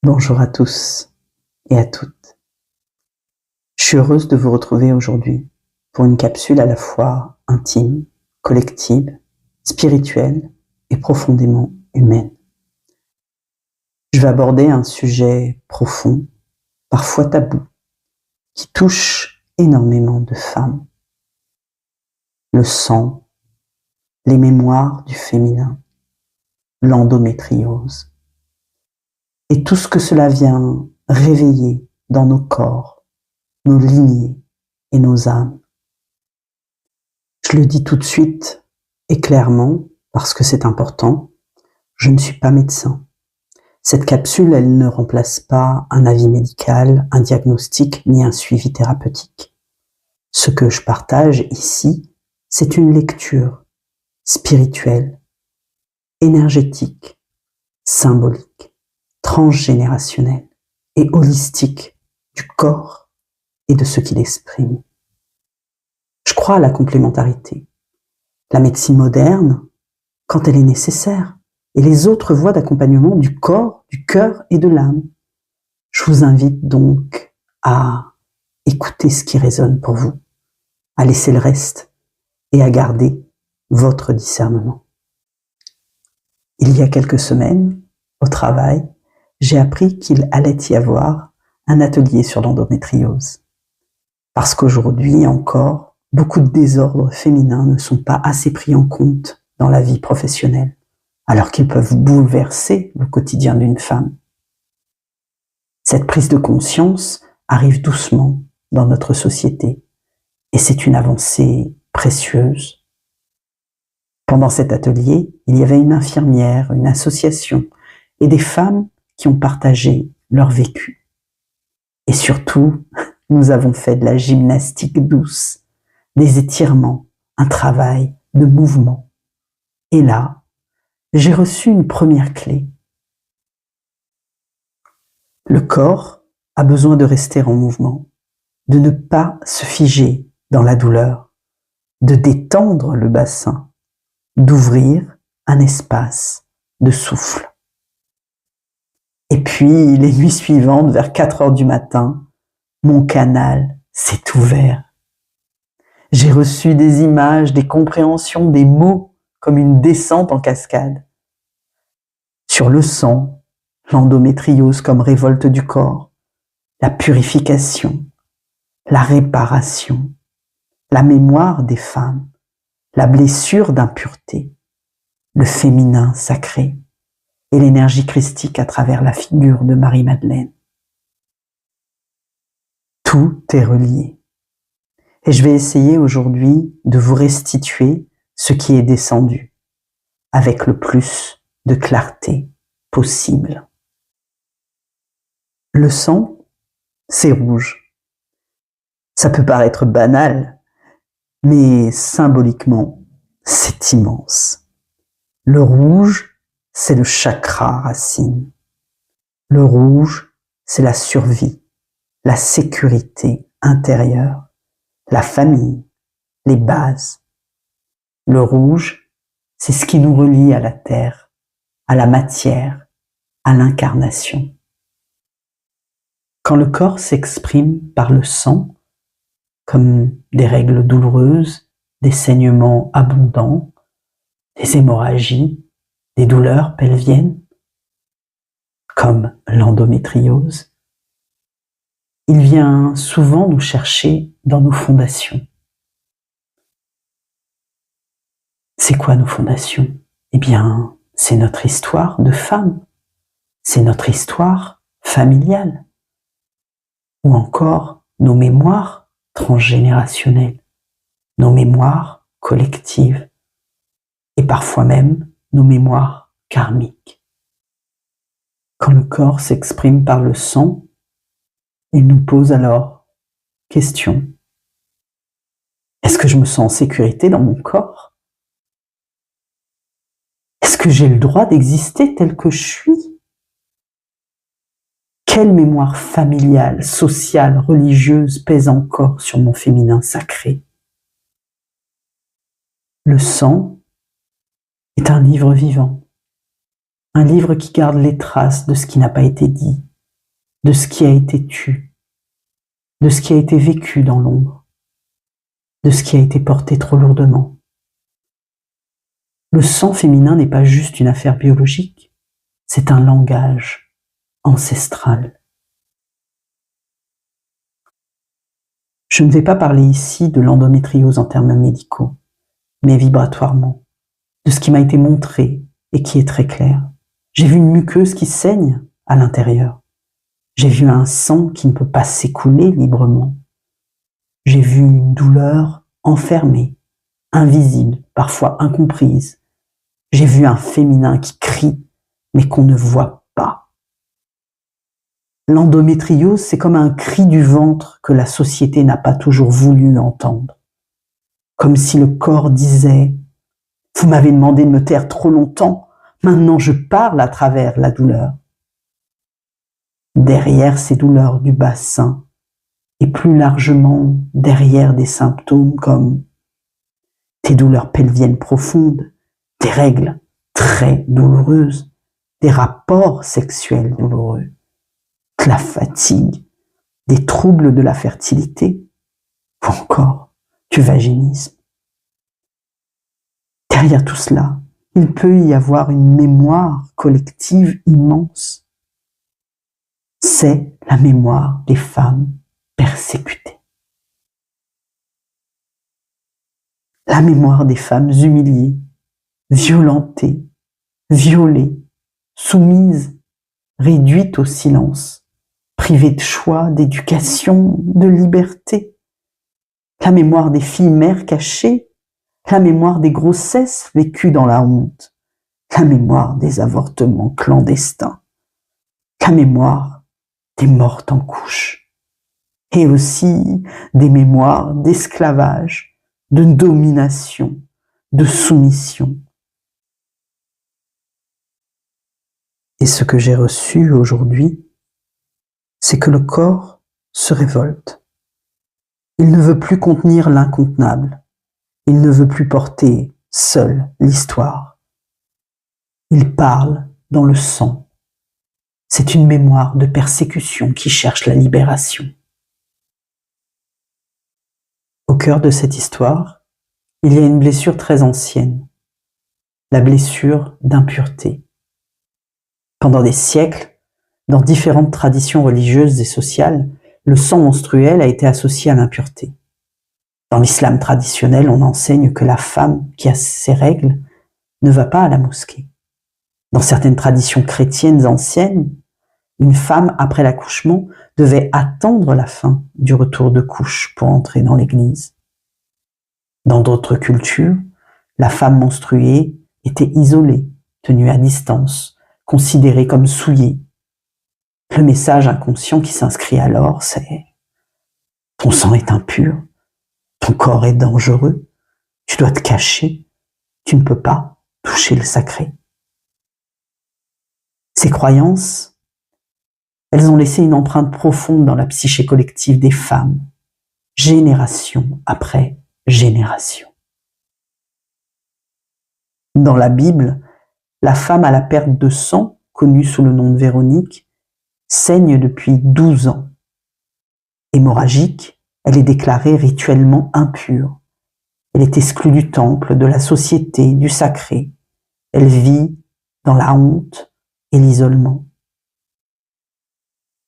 Bonjour à tous et à toutes. Je suis heureuse de vous retrouver aujourd'hui pour une capsule à la fois intime, collective, spirituelle et profondément humaine. Je vais aborder un sujet profond, parfois tabou, qui touche énormément de femmes. Le sang, les mémoires du féminin, l'endométriose et tout ce que cela vient réveiller dans nos corps, nos lignées et nos âmes. Je le dis tout de suite et clairement, parce que c'est important, je ne suis pas médecin. Cette capsule, elle ne remplace pas un avis médical, un diagnostic, ni un suivi thérapeutique. Ce que je partage ici, c'est une lecture spirituelle, énergétique, symbolique, transgénérationnelle et holistique du corps et de ce qu'il exprime. Je crois à la complémentarité. La médecine moderne, quand elle est nécessaire, et les autres voies d'accompagnement du corps, du cœur et de l'âme. Je vous invite donc à écouter ce qui résonne pour vous, à laisser le reste et à garder votre discernement. Il y a quelques semaines, au travail, j'ai appris qu'il allait y avoir un atelier sur l'endométriose. Parce qu'aujourd'hui encore, beaucoup de désordres féminins ne sont pas assez pris en compte dans la vie professionnelle, alors qu'ils peuvent bouleverser le quotidien d'une femme. Cette prise de conscience arrive doucement dans notre société, et c'est une avancée précieuse. Pendant cet atelier, il y avait une infirmière, une association, et des femmes qui ont partagé leur vécu. Et surtout, nous avons fait de la gymnastique douce, des étirements, un travail de mouvement. Et là, j'ai reçu une première clé. Le corps a besoin de rester en mouvement, de ne pas se figer dans la douleur, de détendre le bassin, d'ouvrir un espace de souffle. Et puis, les nuits suivantes, vers 4 heures du matin, mon canal s'est ouvert. J'ai reçu des images, des compréhensions, des mots comme une descente en cascade. Sur le sang, l'endométriose comme révolte du corps, la purification, la réparation, la mémoire des femmes, la blessure d'impureté, le féminin sacré et l'énergie christique à travers la figure de Marie-Madeleine. Tout est relié. Et je vais essayer aujourd'hui de vous restituer ce qui est descendu avec le plus de clarté possible. Le sang, c'est rouge. Ça peut paraître banal, mais symboliquement, c'est immense. Le rouge, c'est le chakra racine. Le rouge, c'est la survie, la sécurité intérieure, la famille, les bases. Le rouge, c'est ce qui nous relie à la terre, à la matière, à l'incarnation. Quand le corps s'exprime par le sang, comme des règles douloureuses, des saignements abondants, des hémorragies, des douleurs pelviennes, comme l'endométriose, il vient souvent nous chercher dans nos fondations. C'est quoi nos fondations? Eh bien, c'est notre histoire de femme, c'est notre histoire familiale, ou encore nos mémoires transgénérationnelles, nos mémoires collectives, et parfois même nos mémoires karmiques. Quand le corps s'exprime par le sang, il nous pose alors question. Est-ce que je me sens en sécurité dans mon corps? Est-ce que j'ai le droit d'exister tel que je suis? Quelle mémoire familiale, sociale, religieuse pèse encore sur mon féminin sacré? Le sang est un livre vivant, un livre qui garde les traces de ce qui n'a pas été dit, de ce qui a été tu, de ce qui a été vécu dans l'ombre, de ce qui a été porté trop lourdement. Le sang féminin n'est pas juste une affaire biologique, c'est un langage ancestral. Je ne vais pas parler ici de l'endométriose en termes médicaux, mais vibratoirement, de ce qui m'a été montré et qui est très clair. J'ai vu une muqueuse qui saigne à l'intérieur. J'ai vu un sang qui ne peut pas s'écouler librement. J'ai vu une douleur enfermée, invisible, parfois incomprise. J'ai vu un féminin qui crie, mais qu'on ne voit pas. L'endométriose, c'est comme un cri du ventre que la société n'a pas toujours voulu entendre. Comme si le corps disait « Vous m'avez demandé de me taire trop longtemps, maintenant je parle à travers la douleur. » Derrière ces douleurs du bassin, et plus largement derrière des symptômes comme des douleurs pelviennes profondes, des règles très douloureuses, des rapports sexuels douloureux, de la fatigue, des troubles de la fertilité, ou encore du vaginisme. Derrière tout cela, il peut y avoir une mémoire collective immense. C'est la mémoire des femmes persécutées. La mémoire des femmes humiliées, violentées, violées, soumises, réduites au silence, privées de choix, d'éducation, de liberté. La mémoire des filles mères cachées, la mémoire des grossesses vécues dans la honte, la mémoire des avortements clandestins, la mémoire des mortes en couches, et aussi des mémoires d'esclavage, de domination, de soumission. Et ce que j'ai reçu aujourd'hui, c'est que le corps se révolte. Il ne veut plus contenir l'incontenable. Il ne veut plus porter seul l'histoire. Il parle dans le sang. C'est une mémoire de persécution qui cherche la libération. Au cœur de cette histoire, il y a une blessure très ancienne, la blessure d'impureté. Pendant des siècles, dans différentes traditions religieuses et sociales, le sang menstruel a été associé à l'impureté. Dans l'islam traditionnel, on enseigne que la femme qui a ses règles ne va pas à la mosquée. Dans certaines traditions chrétiennes anciennes, une femme, après l'accouchement, devait attendre la fin du retour de couche pour entrer dans l'église. Dans d'autres cultures, la femme menstruée était isolée, tenue à distance, considérée comme souillée. Le message inconscient qui s'inscrit alors, c'est « ton sang est impur, ton corps est dangereux, tu dois te cacher, tu ne peux pas toucher le sacré. » Ces croyances, elles ont laissé une empreinte profonde dans la psyché collective des femmes, génération après génération. Dans la Bible, la femme à la perte de sang, connue sous le nom de Véronique, saigne depuis 12 ans. Hémorragique, elle est déclarée rituellement impure. Elle est exclue du temple, de la société, du sacré. Elle vit dans la honte et l'isolement.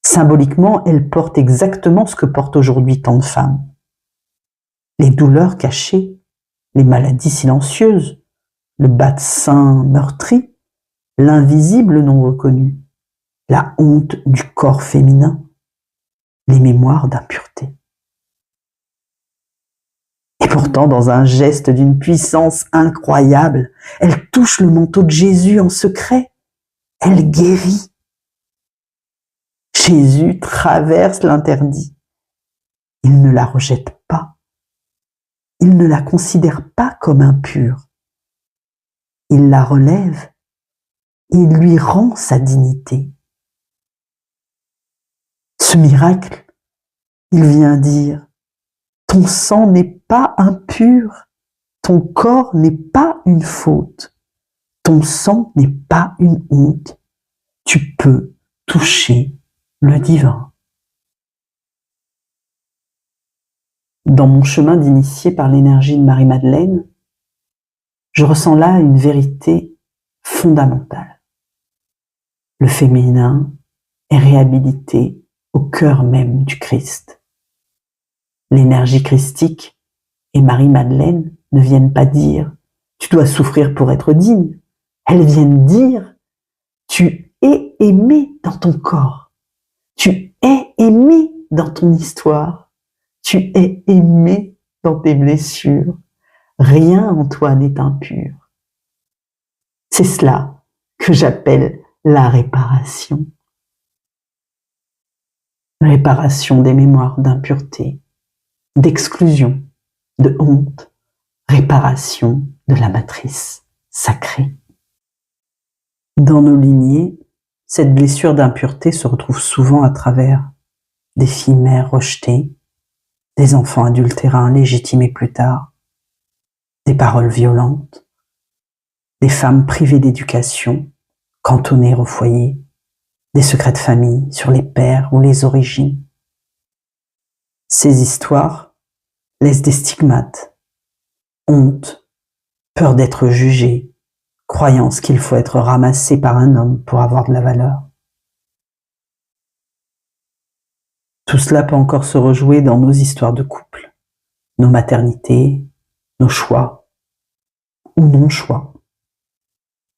Symboliquement, elle porte exactement ce que portent aujourd'hui tant de femmes. Les douleurs cachées, les maladies silencieuses, le bas de sein meurtri, l'invisible non reconnu, la honte du corps féminin, les mémoires d'impureté. Et pourtant, dans un geste d'une puissance incroyable, elle touche le manteau de Jésus en secret. Elle guérit. Jésus traverse l'interdit. Il ne la rejette pas. Il ne la considère pas comme impure. Il la relève. Il lui rend sa dignité. Ce miracle, il vient dire « Ton sang n'est pas impur, ton corps n'est pas une faute, ton sang n'est pas une honte, tu peux toucher le divin. Dans mon chemin d'initié par l'énergie de Marie-Madeleine, je ressens là une vérité fondamentale. Le féminin est réhabilité au cœur même du Christ. L'énergie christique et Marie-Madeleine ne viennent pas dire « tu dois souffrir pour être digne ». Elles viennent dire « tu es aimé dans ton corps, tu es aimé dans ton histoire, tu es aimé dans tes blessures, rien en toi n'est impur ». C'est cela que j'appelle la réparation. Réparation des mémoires d'impureté, d'exclusion, de honte, réparation de la matrice sacrée. Dans nos lignées, cette blessure d'impureté se retrouve souvent à travers des filles mères rejetées, des enfants adultérins légitimés plus tard, des paroles violentes, des femmes privées d'éducation, cantonnées au foyer, des secrets de famille sur les pères ou les origines. Ces histoires laissent des stigmates, honte, peur d'être jugé, croyance qu'il faut être ramassé par un homme pour avoir de la valeur. Tout cela peut encore se rejouer dans nos histoires de couple, nos maternités, nos choix ou non-choix.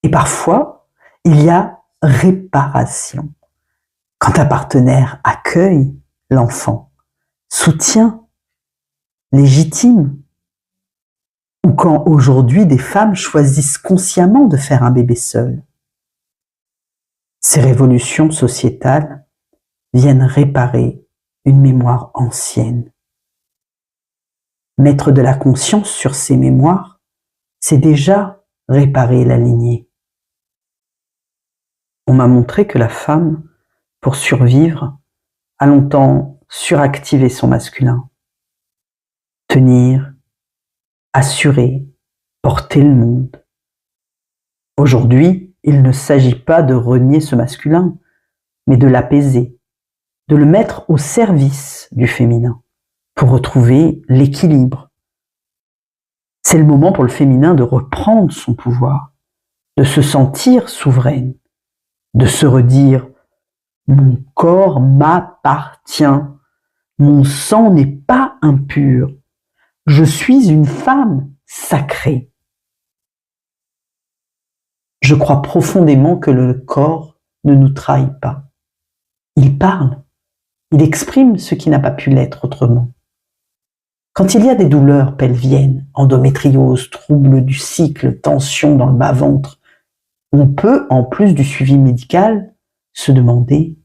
Et parfois, il y a réparation. Quand un partenaire accueille l'enfant, soutient, légitime, ou quand aujourd'hui des femmes choisissent consciemment de faire un bébé seul. Ces révolutions sociétales viennent réparer une mémoire ancienne. Mettre de la conscience sur ces mémoires, c'est déjà réparer la lignée. On m'a montré que la femme, pour survivre, a longtemps suractivé son masculin. Tenir, assurer, porter le monde. Aujourd'hui, il ne s'agit pas de renier ce masculin, mais de l'apaiser, de le mettre au service du féminin, pour retrouver l'équilibre. C'est le moment pour le féminin de reprendre son pouvoir, de se sentir souveraine, de se redire « mon corps m'appartient, mon sang n'est pas impur, je suis une femme sacrée ». Je crois profondément que le corps ne nous trahit pas. Il parle, il exprime ce qui n'a pas pu l'être autrement. Quand il y a des douleurs pelviennes, endométriose, troubles du cycle, tension dans le bas-ventre, on peut, en plus du suivi médical, se demander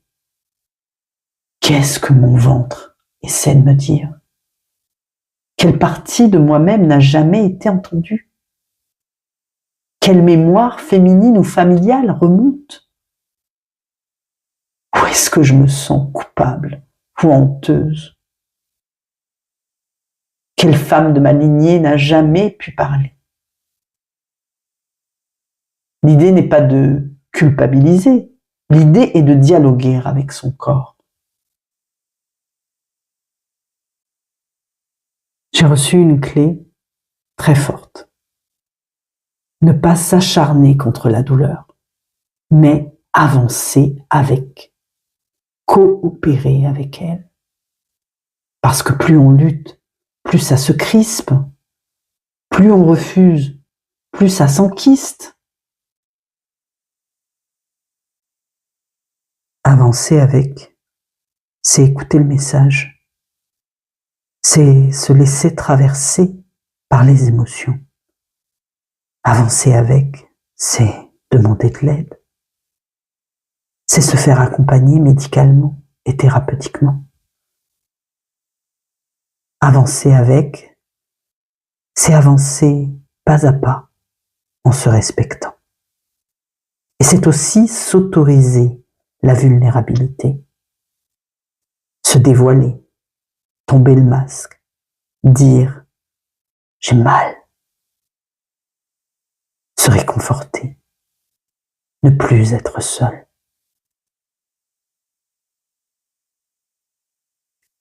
« qu'est-ce que mon ventre essaie de me dire ? Quelle partie de moi-même n'a jamais été entendue ? Quelle mémoire féminine ou familiale remonte ? Où est-ce que je me sens coupable ou honteuse ? Quelle femme de ma lignée n'a jamais pu parler ? L'idée n'est pas de culpabiliser, l'idée est de dialoguer avec son corps. J'ai reçu une clé très forte. Ne pas s'acharner contre la douleur, mais avancer avec, coopérer avec elle. Parce que plus on lutte, plus ça se crispe, plus on refuse, plus ça s'enquiste. Avancer avec, c'est écouter le message, c'est se laisser traverser par les émotions. Avancer avec, c'est demander de l'aide. C'est se faire accompagner médicalement et thérapeutiquement. Avancer avec, c'est avancer pas à pas en se respectant. Et c'est aussi s'autoriser la vulnérabilité, se dévoiler, tomber le masque, dire « j'ai mal », se réconforter, ne plus être seul.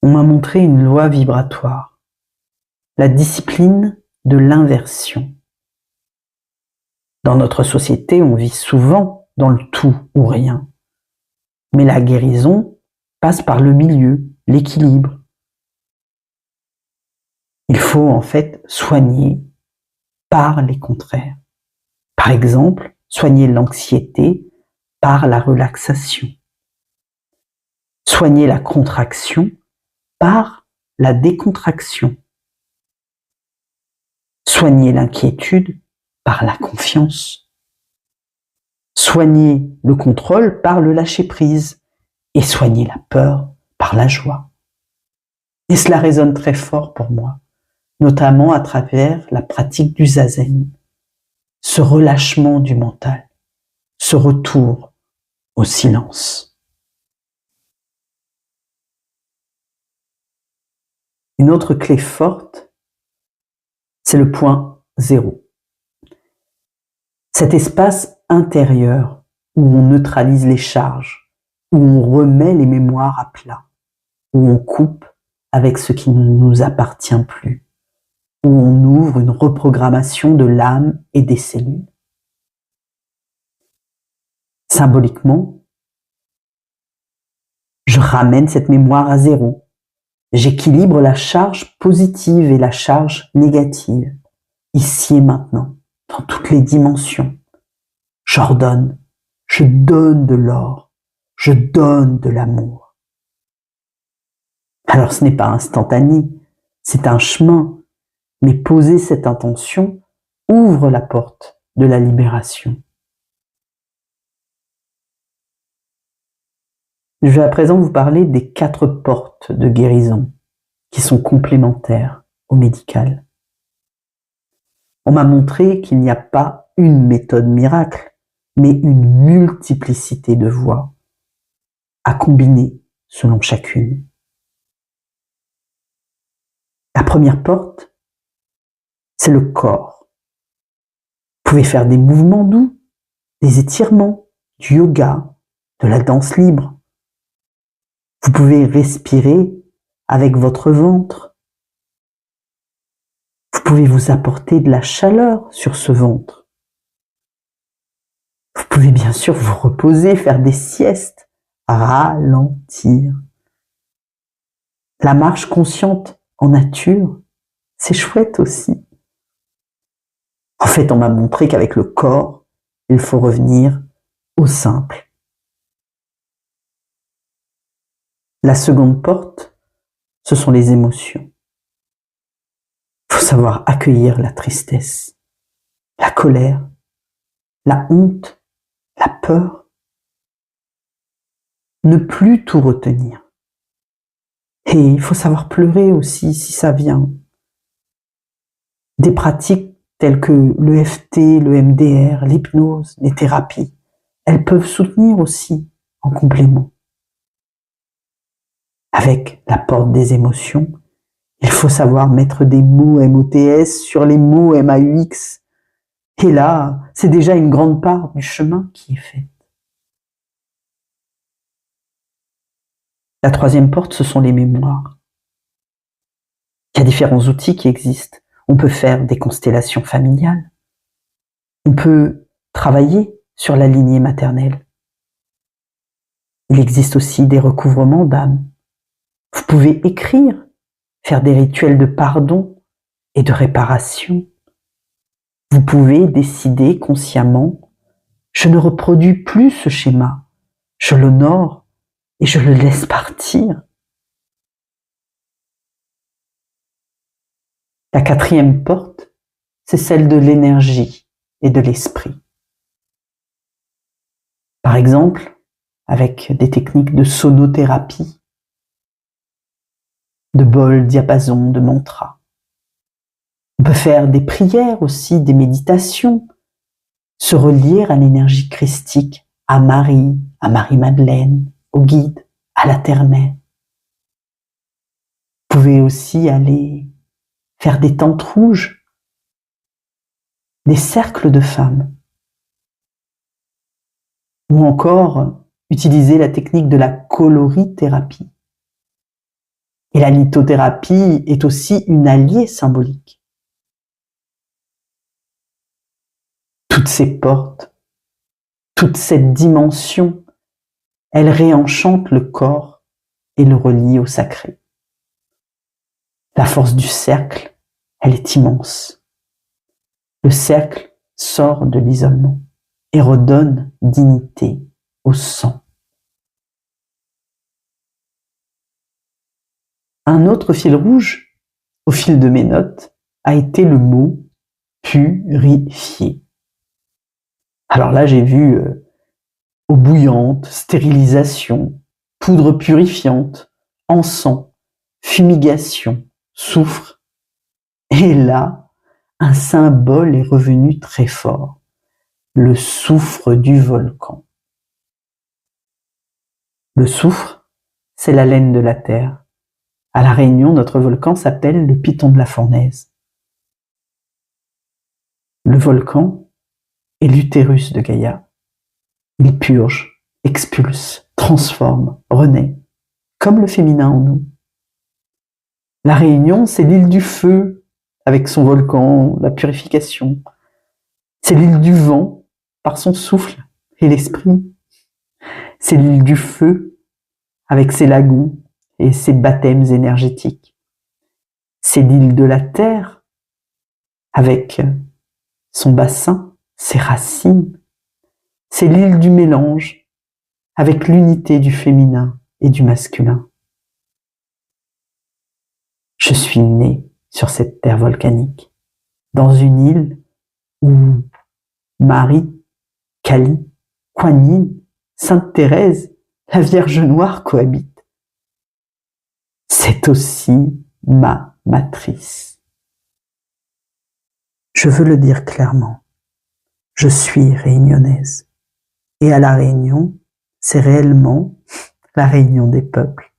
On m'a montré une loi vibratoire, la discipline de l'inversion. Dans notre société, on vit souvent dans le tout ou rien. Mais la guérison passe par le milieu, l'équilibre. Il faut en fait soigner par les contraires. Par exemple, soigner l'anxiété par la relaxation. Soigner la contraction par la décontraction. Soigner l'inquiétude par la confiance. Soigner le contrôle par le lâcher-prise et soigner la peur par la joie. Et cela résonne très fort pour moi, notamment à travers la pratique du zazen, ce relâchement du mental, ce retour au silence. Une autre clé forte, c'est le point 0. Cet espace intérieur où on neutralise les charges, où on remet les mémoires à plat, où on coupe avec ce qui ne nous appartient plus, où on ouvre une reprogrammation de l'âme et des cellules. Symboliquement, je ramène cette mémoire à 0. J'équilibre la charge positive et la charge négative, ici et maintenant, dans toutes les dimensions. J'ordonne, je donne de l'or, je donne de l'amour. Alors ce n'est pas instantané, c'est un chemin, mais poser cette intention ouvre la porte de la libération. Je vais à présent vous parler des 4 portes de guérison qui sont complémentaires au médical. On m'a montré qu'il n'y a pas une méthode miracle, mais une multiplicité de voies à combiner selon chacune. La première porte, c'est le corps. Vous pouvez faire des mouvements doux, des étirements, du yoga, de la danse libre. Vous pouvez respirer avec votre ventre. Vous pouvez vous apporter de la chaleur sur ce ventre. Vous pouvez bien sûr vous reposer, faire des siestes, ralentir. La marche consciente en nature, c'est chouette aussi. En fait, on m'a montré qu'avec le corps, il faut revenir au simple. La seconde porte, ce sont les émotions. Il faut savoir accueillir la tristesse, la colère, la honte, la peur. Ne plus tout retenir. Et il faut savoir pleurer aussi si ça vient. Des pratiques telles que l'EFT, le MDR, l'hypnose, les thérapies, elles peuvent soutenir aussi en complément. Avec la porte des émotions, il faut savoir mettre des mots MOTS sur les mots MAUX. Et là, c'est déjà une grande part du chemin qui est fait. La troisième porte, ce sont les mémoires. Il y a différents outils qui existent. On peut faire des constellations familiales. On peut travailler sur la lignée maternelle. Il existe aussi des recouvrements d'âme. Vous pouvez écrire, faire des rituels de pardon et de réparation. Vous pouvez décider consciemment, je ne reproduis plus ce schéma, je l'honore et je le laisse partir. La quatrième porte, c'est celle de l'énergie et de l'esprit. Par exemple, avec des techniques de sonothérapie, de bol, diapason, de mantra. On peut faire des prières aussi, des méditations, se relier à l'énergie christique, à Marie-Madeleine, au guide, à la terre-mère. Vous pouvez aussi aller faire des tentes rouges, des cercles de femmes, ou encore utiliser la technique de la colorithérapie. Et la lithothérapie est aussi une alliée symbolique. Toutes ces portes, toute cette dimension, elle réenchante le corps et le relie au sacré. La force du cercle, elle est immense. Le cercle sort de l'isolement et redonne dignité au sang. Un autre fil rouge, au fil de mes notes, a été le mot purifier. Alors là, j'ai vu eau bouillante, stérilisation, poudre purifiante, encens, fumigation, soufre. Et là, un symbole est revenu très fort, le soufre du volcan. Le soufre, c'est la laine de la terre. À La Réunion, notre volcan s'appelle le Piton de la Fournaise. Le volcan est l'utérus de Gaïa. Il purge, expulse, transforme, renaît, comme le féminin en nous. La Réunion, c'est l'île du feu, avec son volcan, la purification. C'est l'île du vent, par son souffle et l'esprit. C'est l'île du feu, avec ses lagons et ses baptêmes énergétiques. C'est l'île de la terre, avec son bassin, ses racines. C'est l'île du mélange, avec l'unité du féminin et du masculin. Je suis né sur cette terre volcanique, dans une île où Marie, Kali, Kuan Yin, Sainte Thérèse, la Vierge Noire cohabitent. C'est aussi ma matrice. Je veux le dire clairement, je suis réunionnaise. Et à La Réunion, c'est réellement la réunion des peuples.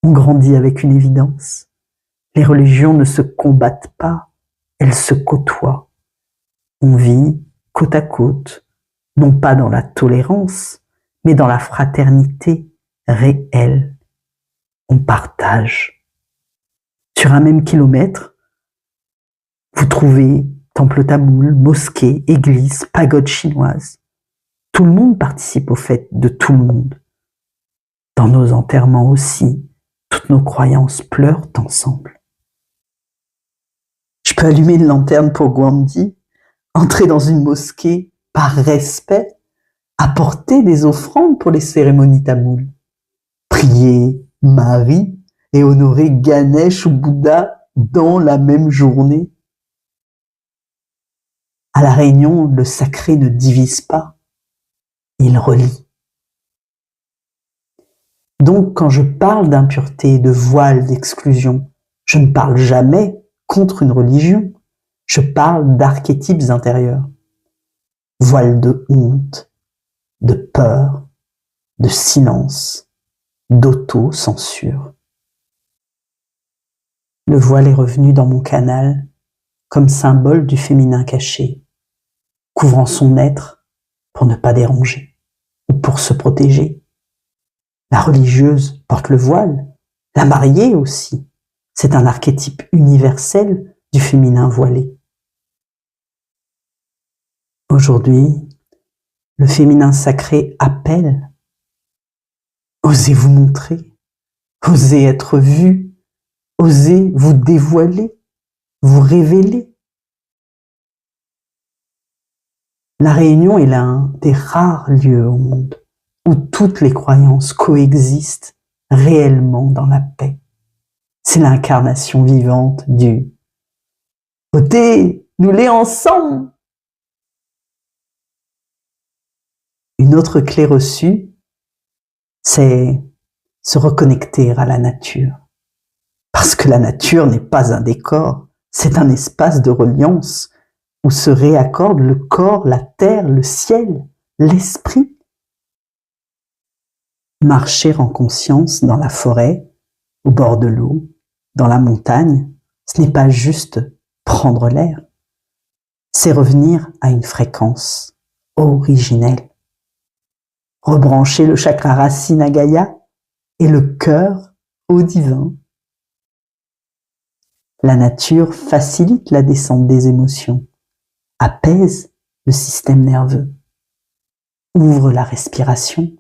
On grandit avec une évidence. Les religions ne se combattent pas, elles se côtoient. On vit côte à côte, non pas dans la tolérance, mais dans la fraternité réelle. On partage. Sur un même kilomètre, vous trouvez temple tamoul, mosquée, église, pagode chinoise. Tout le monde participe aux fêtes de tout le monde. Dans nos enterrements aussi, toutes nos croyances pleurent ensemble. Je peux allumer une lanterne pour Gwandi, entrer dans une mosquée par respect, apporter des offrandes pour les cérémonies tamoules, prier Marie et honorer Ganesh ou Bouddha dans la même journée. À La Réunion, le sacré ne divise pas, il relie. Donc, quand je parle d'impureté, de voile, d'exclusion, je ne parle jamais contre une religion. Je parle d'archétypes intérieurs. Voile de honte, de peur, de silence, d'auto-censure. Le voile est revenu dans mon canal comme symbole du féminin caché, couvrant son être pour ne pas déranger ou pour se protéger. La religieuse porte le voile, la mariée aussi. C'est un archétype universel du féminin voilé. Aujourd'hui, le féminin sacré appelle. Osez vous montrer, osez être vu, osez vous dévoiler, vous révéler. La Réunion est l'un des rares lieux au monde où toutes les croyances coexistent réellement dans la paix. C'est l'incarnation vivante du « Ôtez, nous les ensemble !» Une autre clé reçue, c'est se reconnecter à la nature. Parce que la nature n'est pas un décor, c'est un espace de reliance où se réaccordent le corps, la terre, le ciel, l'esprit. Marcher en conscience dans la forêt, au bord de l'eau, dans la montagne, ce n'est pas juste prendre l'air, c'est revenir à une fréquence originelle. Rebrancher le chakra racine à Gaïa et le cœur au divin La nature facilite la descente des émotions, apaise le système nerveux, ouvre la respiration,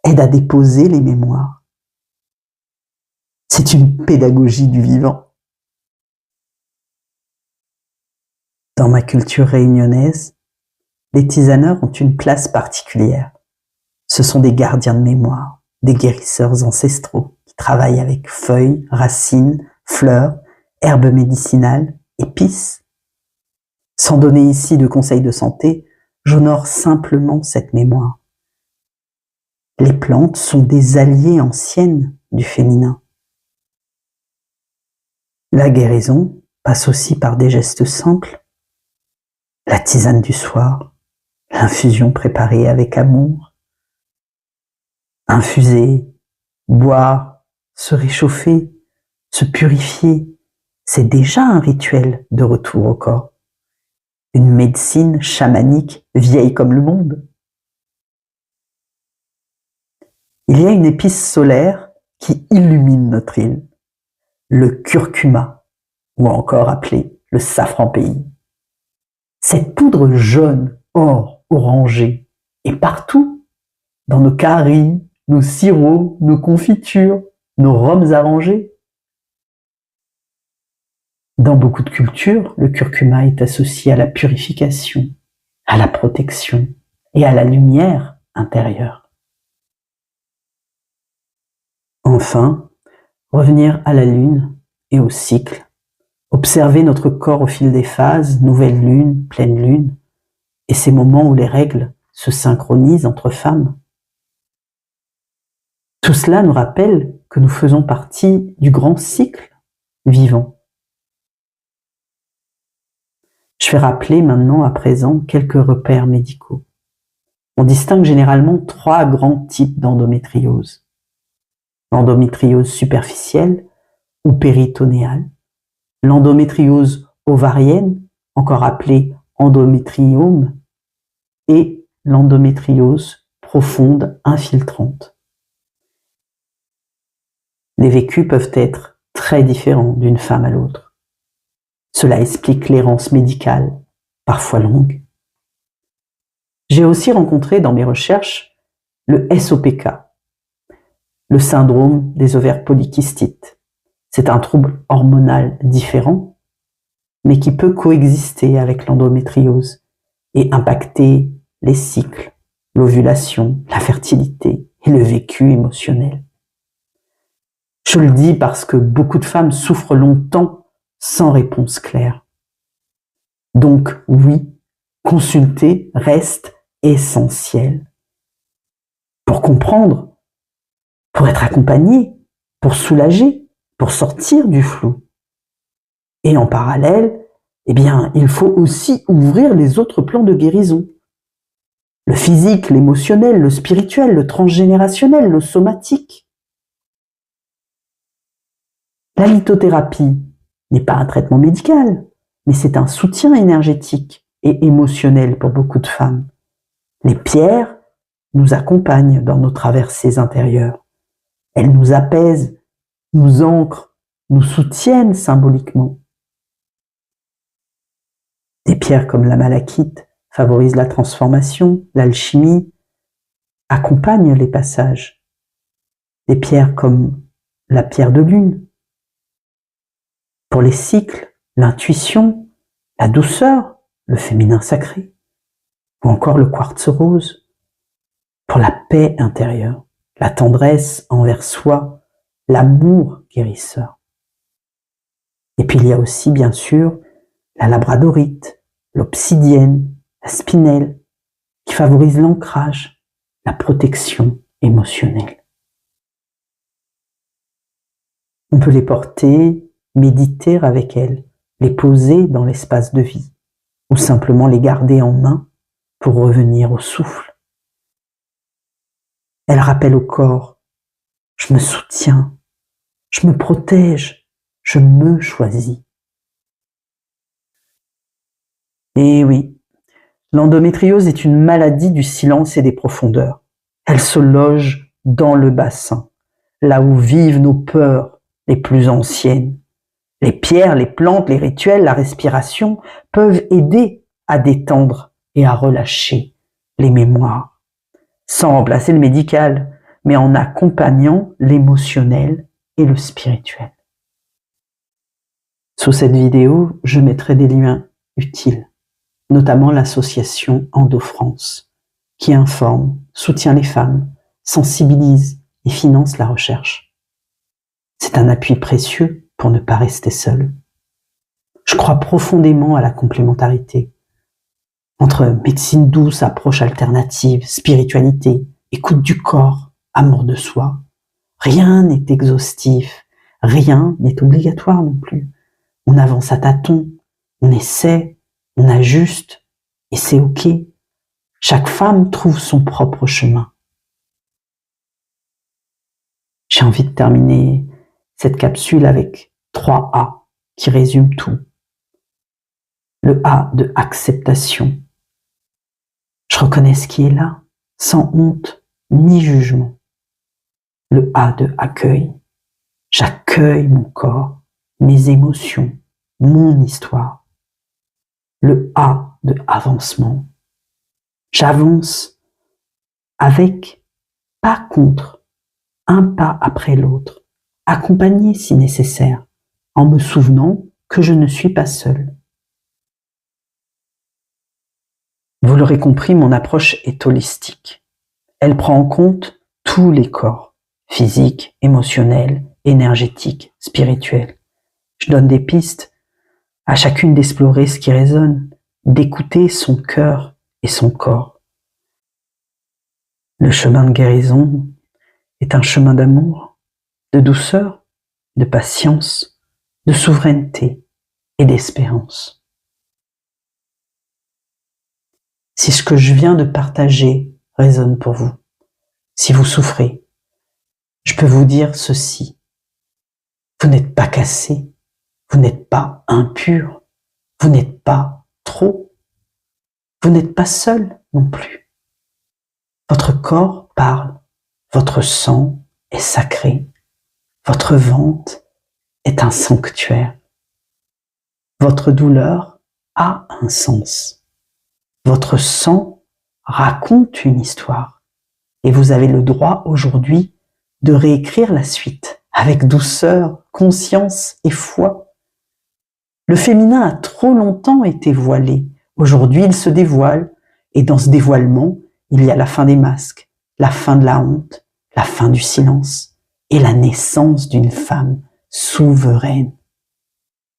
aide à déposer les mémoires. C'est une pédagogie du vivant. Dans ma culture réunionnaise, les tisaneurs ont une place particulière. Ce sont des gardiens de mémoire, des guérisseurs ancestraux qui travaillent avec feuilles, racines, fleurs, herbes médicinales, épices. Sans donner ici de conseils de santé, j'honore simplement cette mémoire. Les plantes sont des alliées anciennes du féminin. La guérison passe aussi par des gestes simples. La tisane du soir, l'infusion préparée avec amour. Infuser, boire, se réchauffer, se purifier, c'est déjà un rituel de retour au corps. Une médecine chamanique vieille comme le monde. Il y a une épice solaire qui illumine notre île, le curcuma, ou encore appelé le safran pays. Cette poudre jaune, or, orangée, est partout, dans nos caries, nos sirops, nos confitures, nos rhums arrangés. Dans beaucoup de cultures, le curcuma est associé à la purification, à la protection et à la lumière intérieure. Enfin, revenir à la lune et au cycle, observer notre corps au fil des phases, nouvelle lune, pleine lune, et ces moments où les règles se synchronisent entre femmes. Tout cela nous rappelle que nous faisons partie du grand cycle vivant. Je vais rappeler maintenant à présent quelques repères médicaux. On distingue généralement 3 grands types d'endométriose. L'endométriose superficielle ou péritonéale, l'endométriose ovarienne, encore appelée endométriome, et l'endométriose profonde infiltrante. Les vécus peuvent être très différents d'une femme à l'autre. Cela explique l'errance médicale, parfois longue. J'ai aussi rencontré dans mes recherches le SOPK, le syndrome des ovaires polykystites. C'est un trouble hormonal différent, mais qui peut coexister avec l'endométriose et impacter les cycles, l'ovulation, la fertilité et le vécu émotionnel. Je le dis parce que beaucoup de femmes souffrent longtemps sans réponse claire. Donc oui, consulter reste essentiel. Pour comprendre, pour être accompagné, pour soulager, pour sortir du flou. Et en parallèle, il faut aussi ouvrir les autres plans de guérison. Le physique, l'émotionnel, le spirituel, le transgénérationnel, le somatique. La lithothérapie n'est pas un traitement médical, mais c'est un soutien énergétique et émotionnel pour beaucoup de femmes. Les pierres nous accompagnent dans nos traversées intérieures. Elles nous apaisent, nous ancrent, nous soutiennent symboliquement. Des pierres comme la malachite favorisent la transformation, l'alchimie, accompagnent les passages. Des pierres comme la pierre de lune, pour les cycles, l'intuition, la douceur, le féminin sacré, ou encore le quartz rose, pour la paix intérieure, la tendresse envers soi, l'amour guérisseur. Et puis il y a aussi bien sûr la labradorite, l'obsidienne, la spinelle, qui favorisent l'ancrage, la protection émotionnelle. On peut les porter, méditer avec elles, les poser dans l'espace de vie, ou simplement les garder en main pour revenir au souffle. Elles rappellent au corps, je me soutiens, je me protège, je me choisis. Et oui, l'endométriose est une maladie du silence et des profondeurs. Elle se loge dans le bassin, là où vivent nos peurs les plus anciennes. Les pierres, les plantes, les rituels, la respiration peuvent aider à détendre et à relâcher les mémoires, sans remplacer le médical, mais en accompagnant l'émotionnel et le spirituel. Sous cette vidéo, je mettrai des liens utiles, notamment l'association Endo-France, qui informe, soutient les femmes, sensibilise et finance la recherche. C'est un appui précieux pour ne pas rester seul. Je crois profondément à la complémentarité entre médecine douce, approche alternative, spiritualité, écoute du corps, amour de soi. Rien n'est exhaustif, rien n'est obligatoire non plus. On avance à tâtons, on essaie, on ajuste, et c'est ok. Chaque femme trouve son propre chemin. J'ai envie de terminer cette capsule avec 3 A qui résument tout. Le A de acceptation. Je reconnais ce qui est là, sans honte ni jugement. Le A de accueil. J'accueille mon corps, mes émotions, mon histoire. Le A de avancement. J'avance avec, pas contre, un pas après l'autre, accompagné si nécessaire, en me souvenant que je ne suis pas seule. Vous l'aurez compris, mon approche est holistique. Elle prend en compte tous les corps, physiques, émotionnels, énergétiques, spirituels. Je donne des pistes à chacune d'explorer ce qui résonne, d'écouter son cœur et son corps. Le chemin de guérison est un chemin d'amour, de douceur, de patience, de souveraineté et d'espérance. Si ce que je viens de partager résonne pour vous, si vous souffrez, je peux vous dire ceci. Vous n'êtes pas cassé, vous n'êtes pas impur, vous n'êtes pas trop, vous n'êtes pas seul non plus. Votre corps parle, votre sang est sacré, votre ventre est un sanctuaire. Votre douleur a un sens. Votre sang raconte une histoire et vous avez le droit aujourd'hui de réécrire la suite avec douceur, conscience et foi. Le féminin a trop longtemps été voilé. Aujourd'hui, il se dévoile et dans ce dévoilement, il y a la fin des masques, la fin de la honte, la fin du silence et la naissance d'une femme souveraine.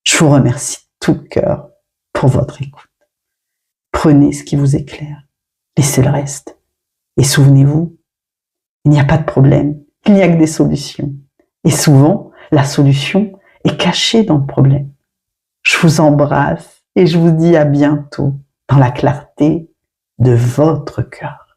Je vous remercie de tout cœur pour votre écoute. Prenez ce qui vous éclaire, laissez le reste. Et souvenez-vous, il n'y a pas de problème, il n'y a que des solutions. Et souvent, la solution est cachée dans le problème. Je vous embrasse et je vous dis à bientôt dans la clarté de votre cœur.